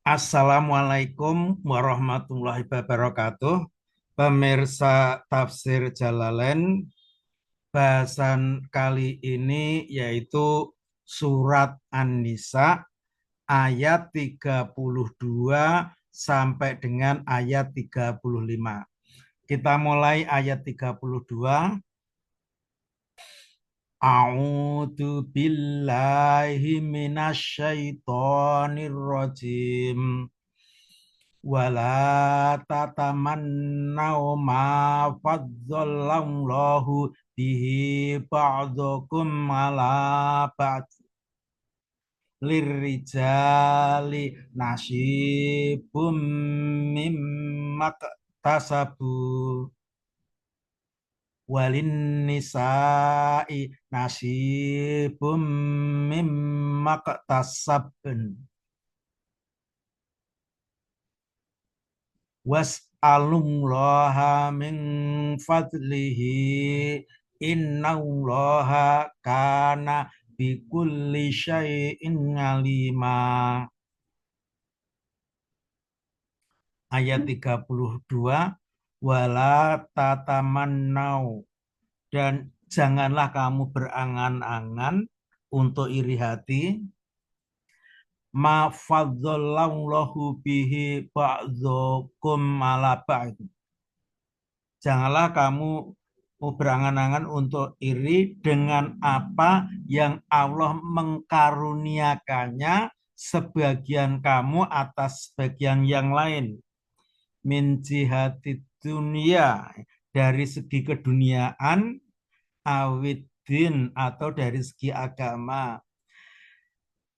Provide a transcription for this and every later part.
Assalamualaikum warahmatullahi wabarakatuh. Pemirsa Tafsir Jalalain, bahasan kali ini yaitu surat An-Nisa ayat 32 sampai dengan ayat 35. Kita mulai ayat 32. A'udzu billahi minasyaitonir rajim. Wala tatamannaw ma faddallahu bihi ba'dakum ala ba'd lirrijali nasibum mimma tasabu walin nisa'i nasibum mimma tasabun was'alullaha min fadlihi innallaha kana bikulli syai'in alima. Ayat 32, wala tatamannau, dan janganlah kamu berangan-angan untuk iri hati ma faddallahu bihi ba'dzakum ala ba'd. Janganlah kamu berangan-angan untuk iri dengan apa yang Allah mengkaruniakannya sebagian kamu atas sebagian yang lain. Min jihati dunia, dari segi keduniaan, awidin, atau dari segi agama.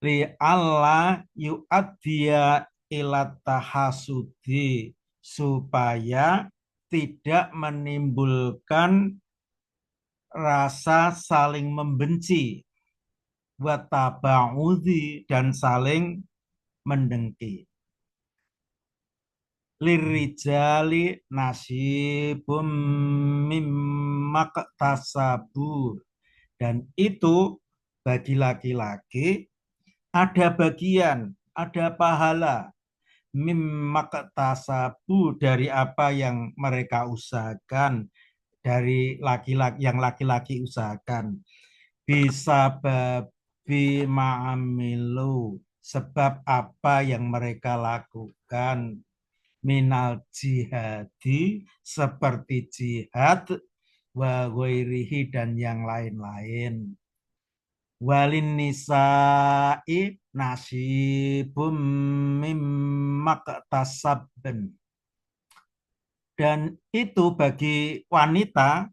Li Allah yu'addiya ilat tahasudi, supaya tidak menimbulkan rasa saling membenci, wataba'udhi, dan saling mendengki. Lirijali nasibum mimmaktasabu, dan itu bagi laki-laki ada bagian, ada pahala, mimmaktasabu, dari apa yang mereka usahakan, dari laki-laki yang laki-laki usahakan, bisa babi ma'amilu, sebab apa yang mereka lakukan, minal jihadi, seperti jihad, wa ghairihi, dan yang lain-lain. Walin nisa'i nasibum mimmaktasabben, dan itu bagi wanita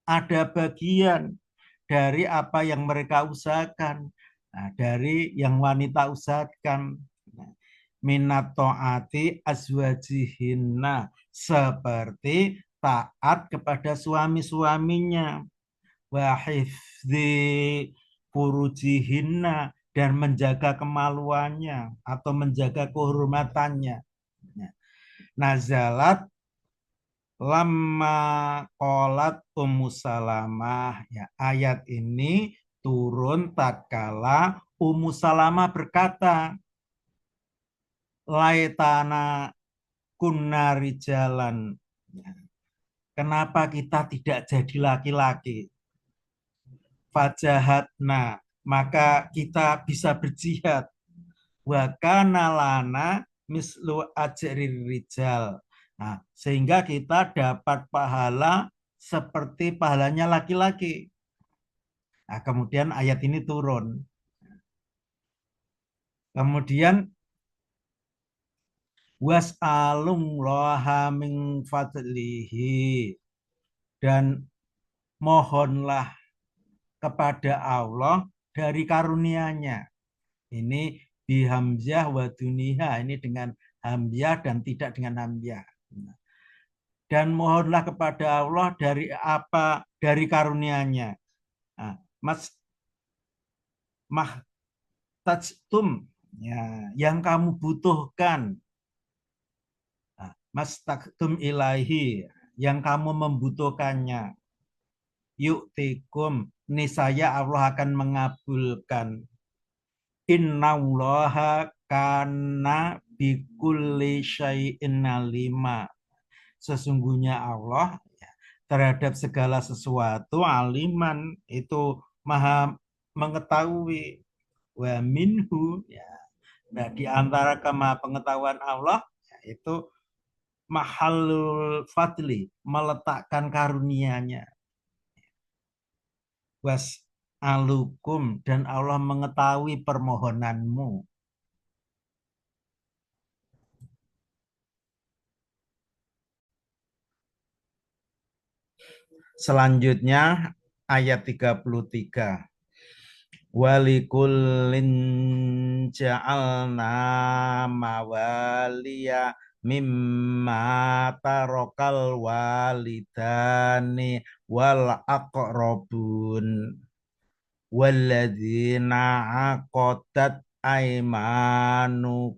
ada bagian dari apa yang mereka usahakan. Nah, dari yang wanita usahakan, nah, minat taati azwajihinna, seperti taat kepada suami-suaminya, wa hifzi furujihinna, dan menjaga kemaluannya atau menjaga kehormatannya. Nah, nazalat lama qolat Ummu Salamah, ya, ayat ini turun tatkala Ummu Salamah berkata, laitana kunna rijalan, ya, kenapa kita tidak jadi laki-laki, fajahatna, maka kita bisa berjihad, wa kana lana mislu ajrir rijal, nah, sehingga kita dapat pahala seperti pahalanya laki-laki. Nah, kemudian ayat ini turun. Kemudian was'alumloha min fadlihi, dan mohonlah kepada Allah dari karunia-Nya. Ini bihamzah wa duniha, ini dengan hamzah dan tidak dengan hamzah. Dan mohonlah kepada Allah dari apa? Dari karunia-Nya. Nah, mas mahtajtum, ya, yang kamu butuhkan. Nah, mastaktum ilahi, yang kamu membutuhkannya. Yuktikum, niscaya Allah akan mengabulkan. Innallaha Karena bikulli syai'in alima. Sesungguhnya Allah ya, terhadap segala sesuatu aliman itu maha mengetahui. Wa minhu ya. Nah, di antara kemahapengetahuan Allah yaitu mahalul fadli, meletakkan karunia-Nya. Was alukum, dan Allah mengetahui permohonanmu. Selanjutnya ayat 33. Walikullin ja'alna mawaliya mimma tarokal walidani wal aqrabun walladzina aqadat aimanukum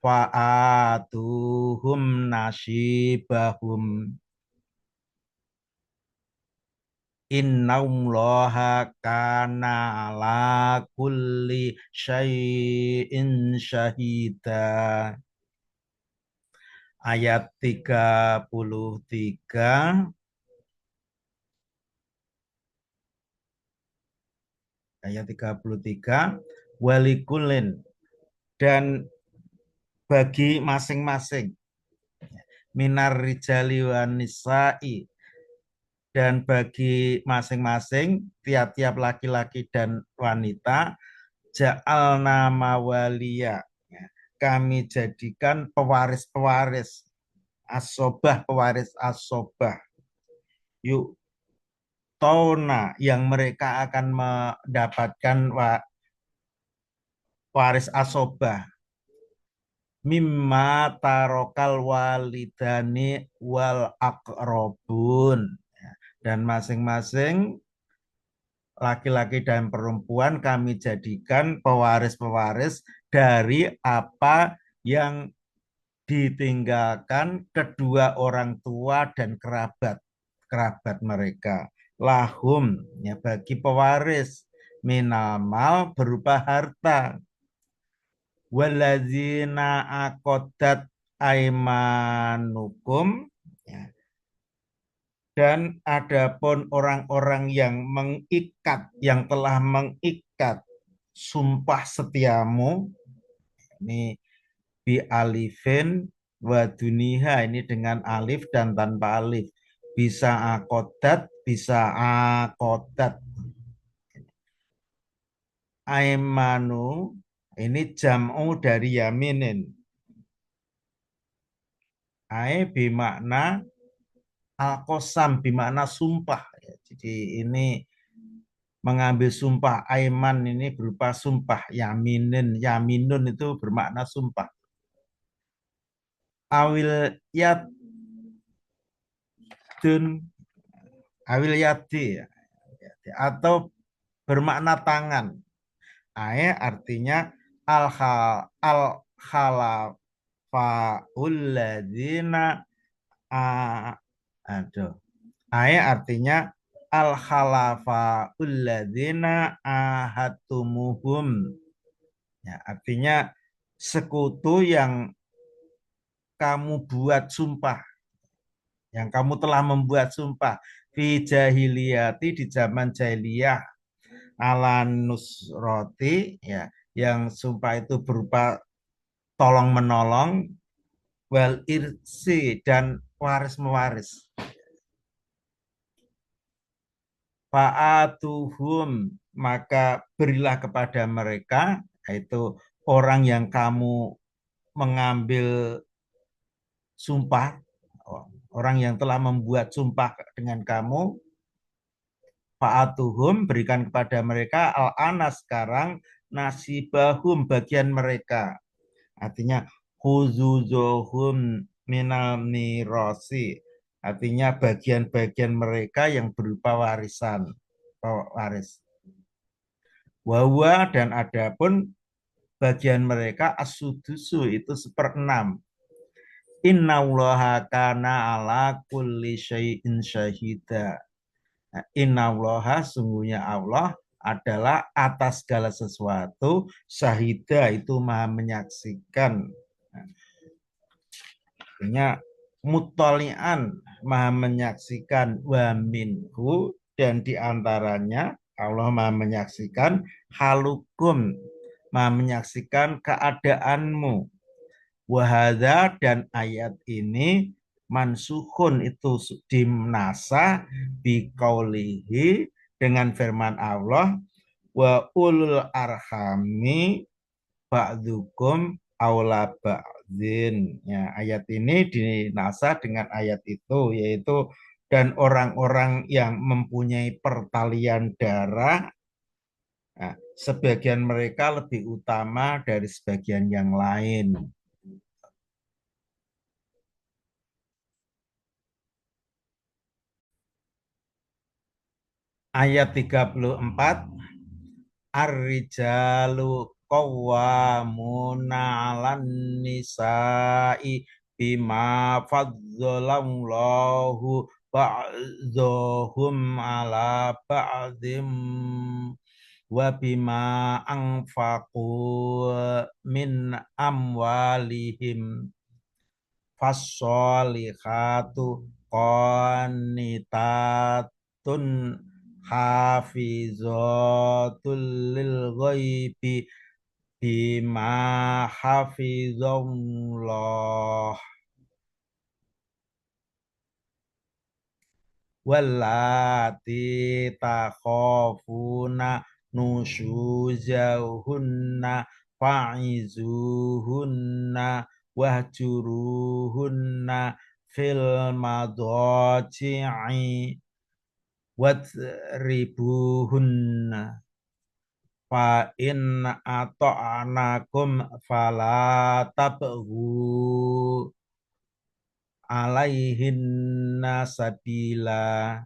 fa'atuhum nasibahum. Innallaha kana ala kulli syai'in syahida. Ayat 33. Ayat 33. Walikulin, dan bagi masing-masing, minar rijali wan nisa'i, dan bagi masing-masing tiap-tiap laki-laki dan wanita, ja'alna mawaliya, kami jadikan pewaris-pewaris asobah, pewaris asobah, yuk tauna, yang mereka akan mendapatkan waris asobah, mimma tarokal walidani wal akrobun, dan masing-masing laki-laki dan perempuan kami jadikan pewaris-pewaris dari apa yang ditinggalkan kedua orang tua dan kerabat mereka. Lahum, ya, bagi pewaris, minamal, berupa harta. Waladzina akodat aimanukum, ya, dan adapun orang-orang yang mengikat, yang telah mengikat sumpah setiamu, ini bi alifin wa duniha, ini dengan alif dan tanpa alif. Bisa akodat, bisa akodat. Aimanu, ini jam'u dari yaminin. Ai bimakna al-qasam, bimakna sumpah. Jadi ini mengambil sumpah. Aiman ini berupa sumpah. Yaminin, yaminun itu bermakna sumpah. Awil yadun, awil yadi, atau bermakna tangan. Ae artinya al khalafaul ladzina, aduh. Ae artinya al khalafaul ladzina ahadtumuhum. Ya, artinya sekutu yang kamu buat sumpah, yang kamu telah membuat sumpah fi jahiliyati, di zaman jahiliyah, ala nusroti, ya, yang sumpah itu berupa tolong menolong, wal irsi, dan waris mewaris. Fa'atuhum, maka berilah kepada mereka, yaitu orang yang kamu mengambil sumpah, orang yang telah membuat sumpah dengan kamu. Fa'atuhum, berikan kepada mereka, al-ana, sekarang, nasibahum, bagian mereka. Artinya khuzuzuhum minal mirasi, artinya bagian-bagian mereka yang berupa warisan, waris. Wawa, dan adapun bagian mereka as-sudusu, itu 1/6. Innallaha kana ala kulli syai'in syahida. Innallaha, sungguhnya Allah, adalah atas segala sesuatu, syahida itu maha menyaksikan. Artinya mutolian maha menyaksikan, wa minhu dan diantaranya Allah maha menyaksikan, halukum maha menyaksikan keadaanmu. Wahada dan ayat ini mansukhun itu dimnasa biqaulihi dengan firman Allah, wa ulul arhami ba'dukum aula ba'din. Ya, ayat ini dinasa dengan ayat itu, yaitu dan orang-orang yang mempunyai pertalian darah, nah, sebagian mereka lebih utama dari sebagian yang lain. Ayat 34, Ar-rijalu qawwamuna 'alan nisa'i bima fadzalallahu ba'dhum 'ala ba'dim wa bima anfaqu min amwalihim fassolihatu qanitatun hafizatul lil ghaibi bima hafizallah wallati takhafuna nusyuzahunna fa'izuhunna wahjuruhunna fil madaji'i wadribuhunna fa in ata'anakum fala tabghu alaihinna sabila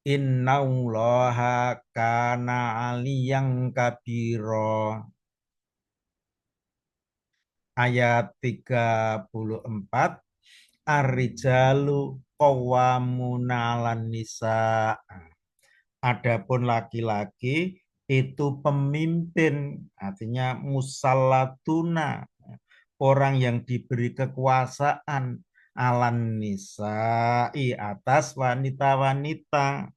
innallaha kana aliyan kabira. Ayat 34, Ar-rijalu qawwamuna 'alan nisa. Adapun laki-laki itu pemimpin, artinya musallatuna, orang yang diberi kekuasaan, alan nisa'i atas wanita-wanita.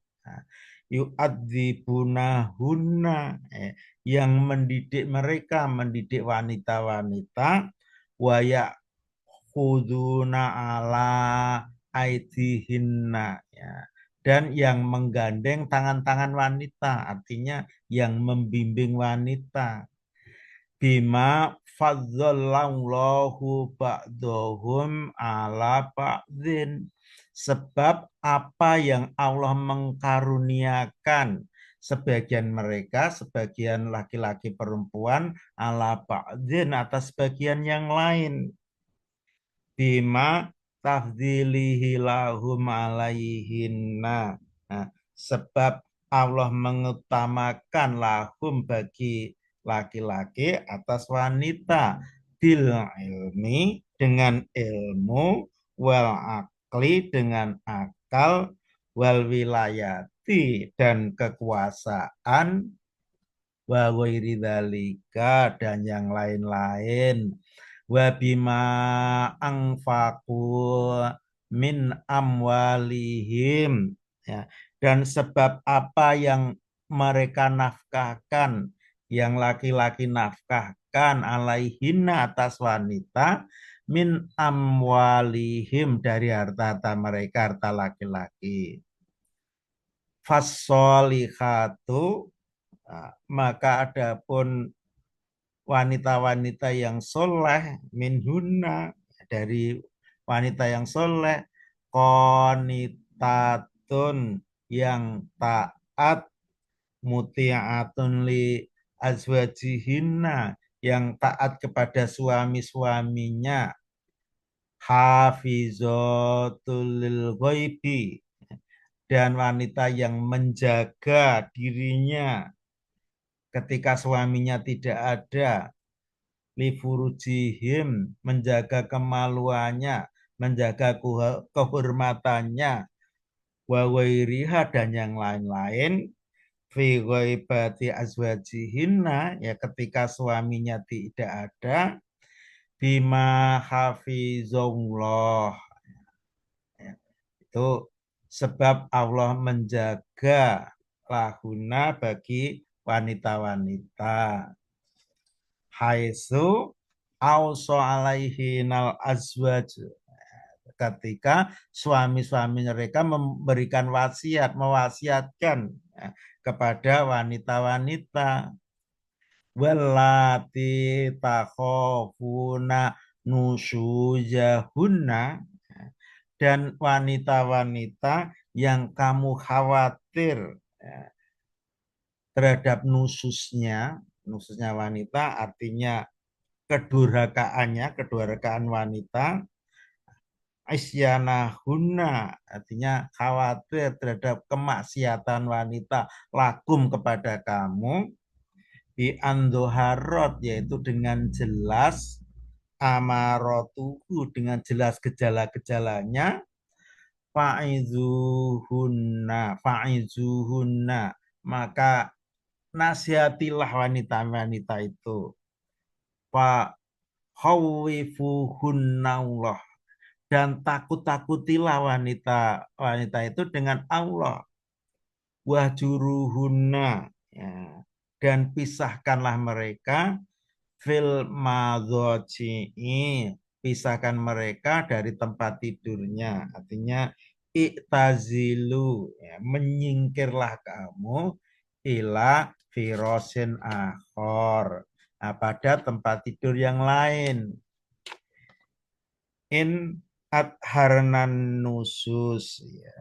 Yu'adzibunahunna, yang mendidik mereka, mendidik wanita-wanita, wa ya'khuduna ala aidihinna, ya, dan yang menggandeng tangan-tangan wanita, artinya yang membimbing wanita. Bima fadzallallahu ba'dahum ala ba'din, sebab apa yang Allah mengkaruniakan sebagian mereka, sebagian laki-laki perempuan, ala ba'din atas sebagian yang lain. Bima tafdilihi lahum alaihinna. Nah, sebab Allah mengutamakan lahum bagi laki-laki atas wanita bil ilmi dengan ilmu, wal akli dengan akal, wal wilayati dan kekuasaan, wa ghairi dzalika dan yang lain-lain, wa bima anfaqu min amwalihim, ya, dan sebab apa yang mereka nafkahkan, yang laki-laki nafkahkan alaihinna atas wanita, min amwalihim dari harta-harta mereka, harta laki-laki. Fassolihatu, maka adapun wanita-wanita yang soleh, minhunna dari wanita yang soleh, qanitatun yang taat, muti'atun li azwajihinna yang taat kepada suami-suaminya, hafizatul lil ghaibi dan wanita yang menjaga dirinya ketika suaminya tidak ada, lifurujihim menjaga kemaluannya, menjaga kehormatannya, wa wairiha dan yang lain-lain, fi ghaibati azwajihinna, ya ketika suaminya tidak ada, bima hafizullah, ya, itu sebab Allah menjaga lahuna bagi wanita-wanita, haitsu auso alaihinal azwaj, ketika suami-suami mereka memberikan wasiat, mewasiatkan, ya, kepada wanita-wanita, wallati takhafuna nusuzahunna, dan wanita-wanita yang kamu khawatir, ya, terhadap nususnya wanita artinya kedurhakaannya, kedurhakaan wanita, isyanahunna artinya khawatir terhadap kemaksiatan wanita lakum kepada kamu, bi andoharot yaitu dengan jelas, amarotuhu dengan jelas gejala-gejalanya, faizuhunna maka nasihatilah wanita-wanita itu, fa khawifuhunna Allah, dan takut-takutilah wanita-wanita itu dengan Allah, wahjuruhunna, ya, dan pisahkanlah mereka, fil madhoji'i, pisahkan mereka dari tempat tidurnya, artinya iktazilu, ya, menyingkirlah kamu, ila firosin akhor, nah, pada tempat tidur yang lain, in adharnan nusus, ya,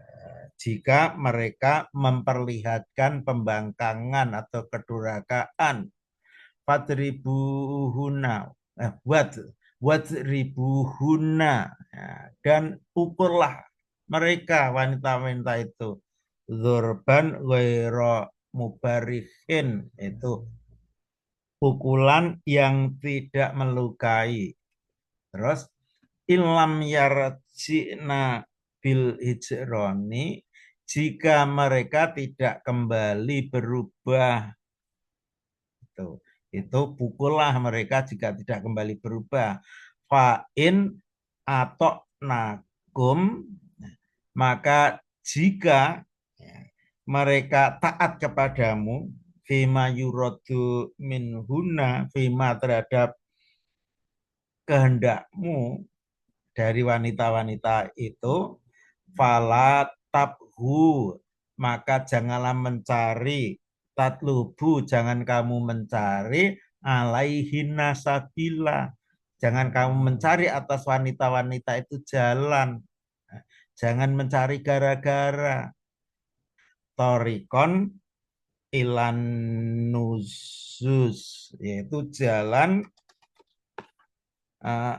jika mereka memperlihatkan pembangkangan atau kedurhakaan, fatribuhuna, buat ribuhuna, ya, dan pukullah mereka wanita-wanita itu, dzurban ghaira mubarihin, itu pukulan yang tidak melukai. Terus ilam yarjina bil hijroni, jika mereka tidak kembali berubah, itu pukullah mereka jika tidak kembali berubah. Fa'in atau nakum, maka jika, ya, mereka taat kepadamu, fima yurodu minhuna, fima terhadap kehendakmu dari wanita-wanita itu, fala tabhu, maka janganlah mencari, tatlubu, jangan kamu mencari, alaihinna sabila, jangan kamu mencari atas wanita-wanita itu jalan, jangan mencari gara-gara, torikon ilan nuzus, yaitu jalan, uh,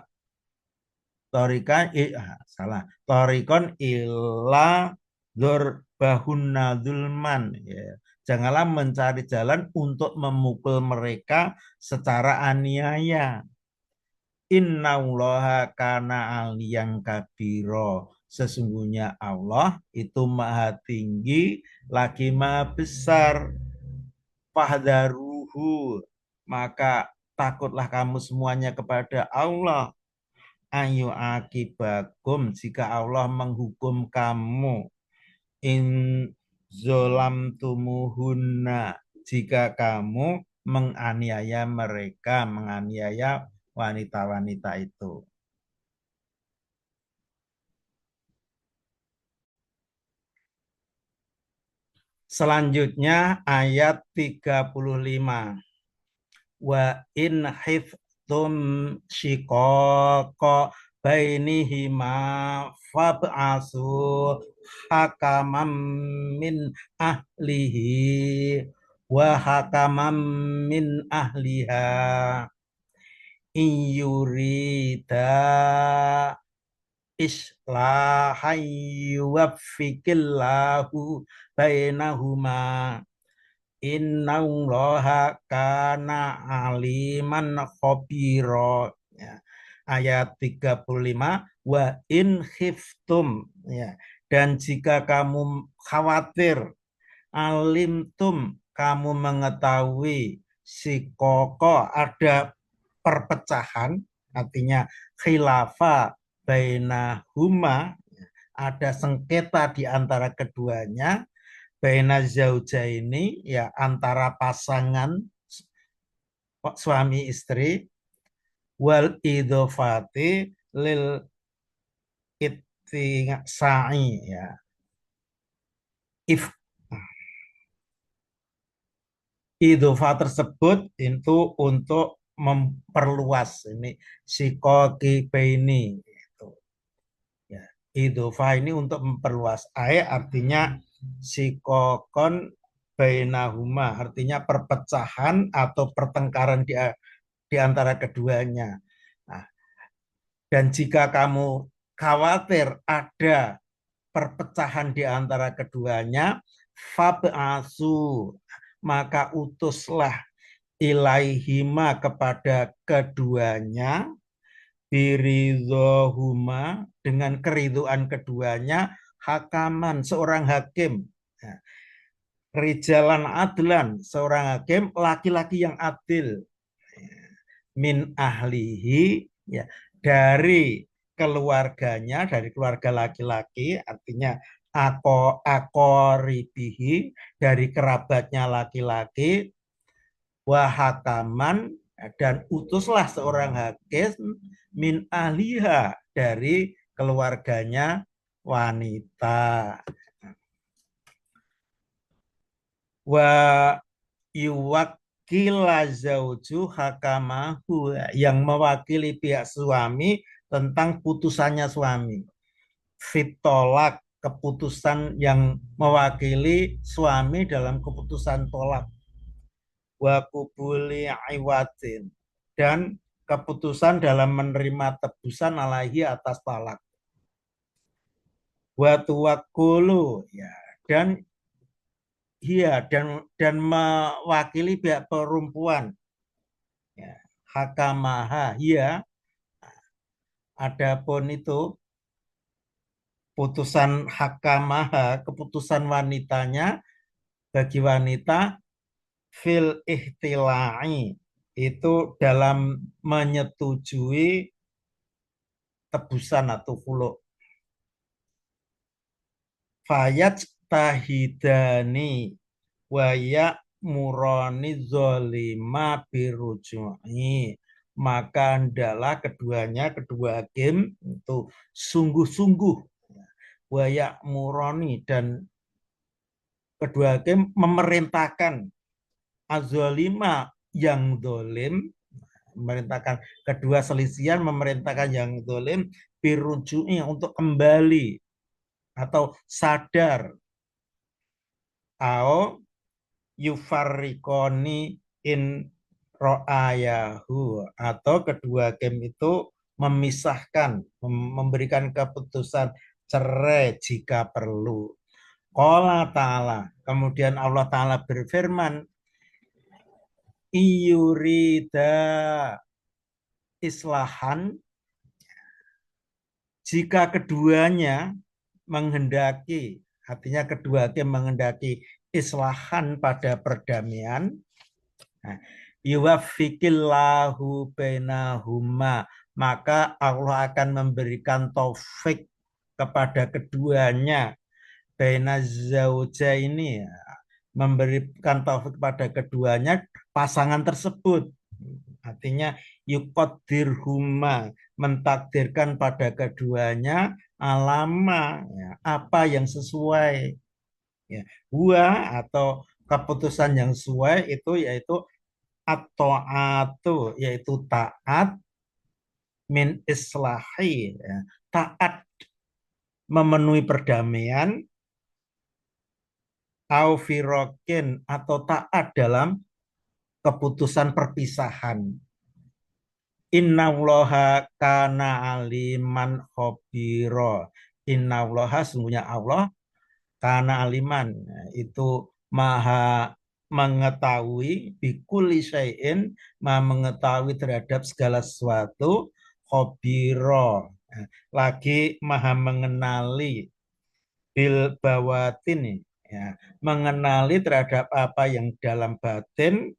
torikan salah, torikon ila dzurbahunna dzulman, ya, janganlah mencari jalan untuk memukul mereka secara aniaya. Innallaha kana aliyang kabiro, sesungguhnya Allah itu maha tinggi lagi maha besar. Fahdaruhu, maka takutlah kamu semuanya kepada Allah, ayu akibakum, jika Allah menghukum kamu, in zolam tumuhunna, jika kamu menganiaya mereka, menganiaya wanita-wanita itu. Selanjutnya ayat 35. Wa in khiftum shiqaqa bainihima fab'asu hakamam min ahlihi wa hakamam min ahliha in yurida islahan yuwaffiqillahu bainahuma innallaha kana aliman khabira, ya. Ayat 35, wa in khiftum, ya, dan jika kamu khawatir, alimtum, kamu mengetahui si kokoh ada perpecahan, artinya khilafah bainahuma, ada sengketa di antara keduanya, baina zauja ini ya antara pasangan suami istri, wal idofati lil sa'i ya. If idofah tersebut itu untuk memperluas ini psikoki ini gitu. Ya, idofah ini untuk memperluas artinya psikokon bainahuma, artinya perpecahan atau pertengkaran di antara keduanya. Nah, dan jika kamu khawatir ada perpecahan di antara keduanya, fab'asu, maka utuslah ilaihima kepada keduanya, biridhohuma dengan keriduan keduanya, hakaman seorang hakim. Nah, rijalan adlan seorang hakim laki-laki yang adil, min ahlihi ya dari keluarganya, dari keluarga laki-laki, artinya akoribihi dari kerabatnya laki-laki, wahakaman dan utuslah seorang hakim min ahliha dari keluarganya wanita. Wa yuwakila zauju hakamahu, yang mewakili pihak suami tentang putusannya suami. Fitolak, keputusan yang mewakili suami dalam keputusan tolak. Wa kubuli iwatin, dan keputusan dalam menerima tebusan alaihi atas talak. Wa tuwakulu ya, dan dan mewakili pihak perempuan ya, hakamaha ya, adapun itu putusan hakamaha, keputusan wanitanya bagi wanita, fil ihtilai, itu dalam menyetujui tebusan atau fuluk. Fayat tahidani waya muroni zolima biruju'i, maka adalah kedua hakim itu sungguh-sungguh waya muroni, dan kedua hakim memerintahkan azolima yang dolim, memerintahkan kedua selisihan, memerintahkan yang dolim biruju'i untuk kembali atau sadar, ao yufarikoni in ro'ayahu, atau kedua game itu memisahkan, memberikan keputusan cerai jika perlu. Qala ta'ala, kemudian Allah Ta'ala berfirman, iyurida islahan, jika keduanya menghendaki, artinya kedua hakim menghendaki islahan pada perdamaian, yuwafikillahu bainahuma, maka Allah akan memberikan taufik kepada keduanya, baina zauja ini ya, memberikan taufik kepada keduanya pasangan tersebut, artinya yuqaddirhuma, mentakdirkan pada keduanya alama ya, apa yang sesuai ya, atau keputusan yang sesuai itu yaitu at-ta'atu, yaitu taat, min islahi ya, taat memenuhi perdamaian, au firokin, atau taat dalam keputusan perpisahan. Innallaha kana aliman khabira, innallaha sungguhnya Allah, kana aliman itu maha mengetahui, bikuli syai'in maha mengetahui terhadap segala sesuatu, khabira lagi maha mengenali, bil bawatin Ya, mengenali terhadap apa yang dalam batin,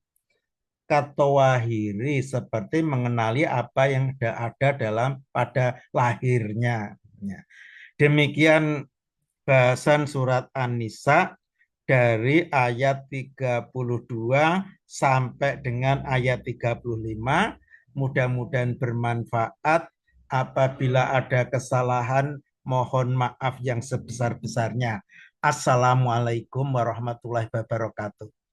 katowahiri seperti mengenali apa yang ada dalam pada lahirnya. Ya. Demikian bahasan surat An-Nisa dari ayat 32 sampai dengan ayat 35. Mudah-mudahan bermanfaat. Apabila ada kesalahan, mohon maaf yang sebesar-besarnya. Assalamualaikum warahmatullahi wabarakatuh.